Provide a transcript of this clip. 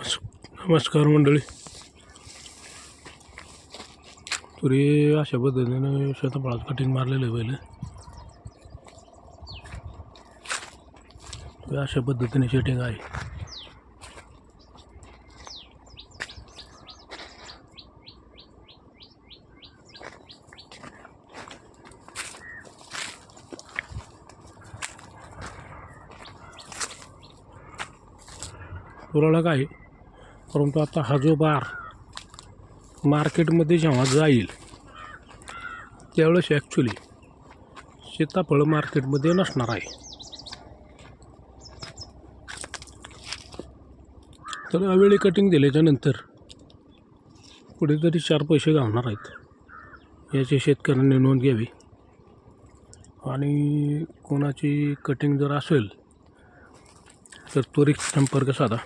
नमस्कार मंडळी. तुरी अशा पद्धतीने शेताफळात कटिंग मारलेलं आहे पहिले. अशा पद्धतीने सेटिंग आहे. तुराला काय, परंतु आता हा जो बार मार्केटमध्ये जेव्हा जाईल त्यावेळेस ॲक्च्युली सीताफळ मार्केटमध्ये नसणार आहे. तर अवेळी कटिंग दिल्याच्या नंतर कुठेतरी 4 पैसे घालणार आहेत याची शेतकऱ्यांनी नोंद घ्यावी. आणि कोणाची कटिंग जर असेल तर त्वरित संपर्क साधा.